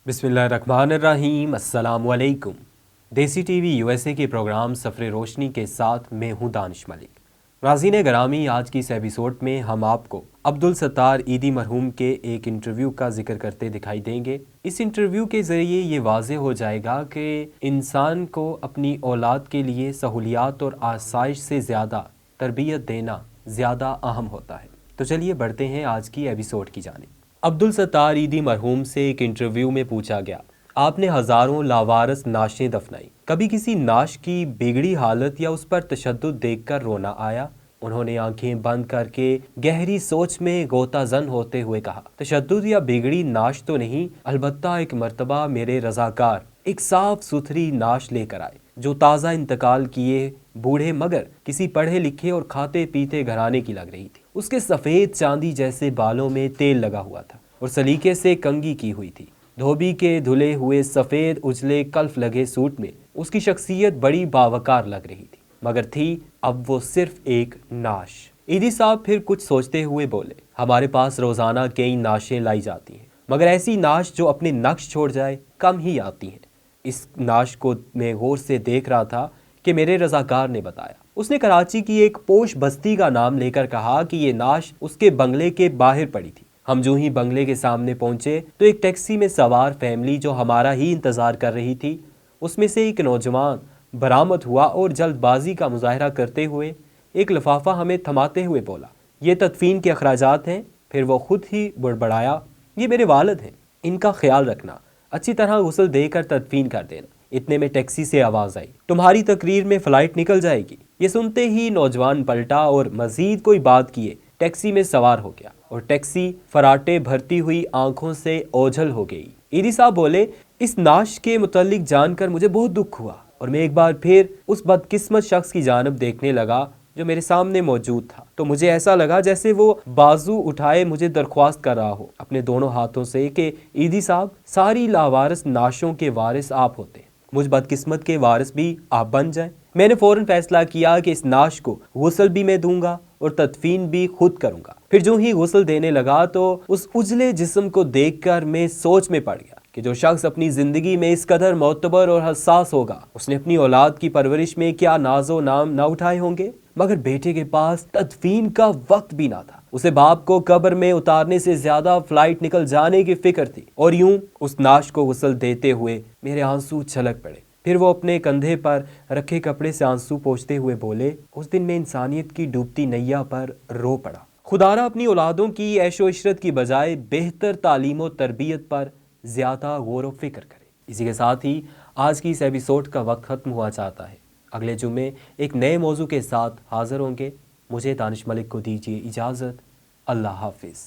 बिस्मिल्लाहिर्रहमानिर्रहीम। अस्सलाम वालेकुम। देसी टीवी यूएसए के प्रोग्राम सफ़र रोशनी के साथ मैं हूँ दानिश मलिक। नाज़रीन ग्रामी, आज की इस एपिसोड में हम आपको अब्दुल सत्तार ईदी मरहूम के एक इंटरव्यू का जिक्र करते दिखाई देंगे। इस इंटरव्यू के ज़रिए ये वाज़े हो जाएगा कि इंसान को अपनी औलाद के लिए सहूलियात और आसाइश से ज़्यादा तरबियत देना ज़्यादा अहम होता है। तो चलिए बढ़ते हैं आज की एपिसोड की जानिब। अब्दुल सत्तार ईदी मरहूम से एक इंटरव्यू में पूछा गया, आपने हज़ारों लावारस नाशें दफनाई, कभी किसी नाश की बिगड़ी हालत या उस पर तशद्दुद देखकर रोना आया? उन्होंने आंखें बंद करके गहरी सोच में गोताजन होते हुए कहा, तशद्दुद या बिगड़ी नाश तो नहीं, अलबत्ता एक मर्तबा मेरे रज़ाकार एक साफ सुथरी नाश लेकर आए जो ताज़ा इंतकाल किए बूढ़े मगर किसी पढ़े लिखे और खाते पीते घराने की लग रही थी। उसके सफ़ेद चांदी जैसे बालों में तेल लगा हुआ था और सलीके से कंघी की हुई थी। धोबी के धुले हुए सफ़ेद उजले कल्फ लगे सूट में उसकी शख्सियत बड़ी बावकार लग रही थी, मगर थी अब वो सिर्फ एक नाश। ईदी साहब फिर कुछ सोचते हुए बोले, हमारे पास रोज़ाना कई नाशें लाई जाती हैं, मगर ऐसी नाश जो अपने नक्श छोड़ जाए कम ही आती हैं। इस नाश को मैं गौर से देख रहा था कि मेरे रज़ाकार ने बताया। उसने कराची की एक पोश बस्ती का नाम लेकर कहा कि ये नाश उसके बंगले के बाहर पड़ी थी। हम जो ही बंगले के सामने पहुंचे तो एक टैक्सी में सवार फैमिली जो हमारा ही इंतज़ार कर रही थी, उसमें से एक नौजवान बरामद हुआ और जल्दबाजी का मुजाहरा करते हुए एक लिफाफा हमें थमाते हुए बोला, ये तदफीन के अखराजात हैं। फिर वो खुद ही बड़बड़ाया, ये मेरे वालिद हैं, इनका ख्याल रखना, अच्छी तरह गुस्ल देकर तदफीन कर देना। इतने में टैक्सी से आवाज़ आई, तुम्हारी तकरीर में फ़्लाइट निकल जाएगी। ये सुनते ही नौजवान पलटा और मज़ीद कोई बात किए टैक्सी में सवार हो गया और टैक्सी फराटे भरती हुई आंखों से ओझल हो गई। ईदी साहब बोले, इस नाश के मुतल्लिक जानकर मुझे बहुत दुख हुआ और मैं एक बार फिर उस बदकिस्मत शख्स की जानब देखने लगा जो मेरे सामने मौजूद था, तो मुझे ऐसा लगा जैसे वो बाजू उठाए मुझे दरख्वास्त कर रहा हो अपने दोनों हाथों से कि ईदी साहब, सारी लावारिस नाशों के वारिस आप होते हैं, मुझ बदकिस्मत के वारिस भी आप बन जाएं। मैंने फौरन फैसला किया कि इस नाश को गुस्ल भी मैं दूंगा और तदफीन भी खुद करूंगा। फिर जो ही गुस्ल देने लगा तो उस उजले जिस्म को देखकर मैं सोच में पड़ गया कि जो शख्स अपनी जिंदगी में इस कदर मोतबर और हसास होगा, उसने अपनी औलाद की परवरिश में क्या नाजो नाम ना उठाए होंगे। मगर बेटे के पास तदफीन का वक्त भी ना था। उसे बाप को कब्र में उतारने से ज्यादा फ्लाइट निकल जाने की फिक्र थी और यूं उस नाश को गुस्ल देते हुए मेरे आंसू छलक पड़े। फिर वो अपने कंधे पर रखे कपड़े से आंसू पोंछते हुए बोले, उस दिन मैं इंसानियत की डूबती नैया पर रो पड़ा। खुदारा अपनी औलादों की ऐशो इशरत की बजाय बेहतर तालीम और तरबियत पर ज़्यादा गौर व फिक्र करे। इसी के साथ ही आज की इस एपिसोड का वक्त ख़त्म हुआ चाहता है। अगले जुमे एक नए मौजू के साथ हाज़िर होंगे। मुझे दानिश मलिक को दीजिए इजाज़त। अल्लाह हाफिज़।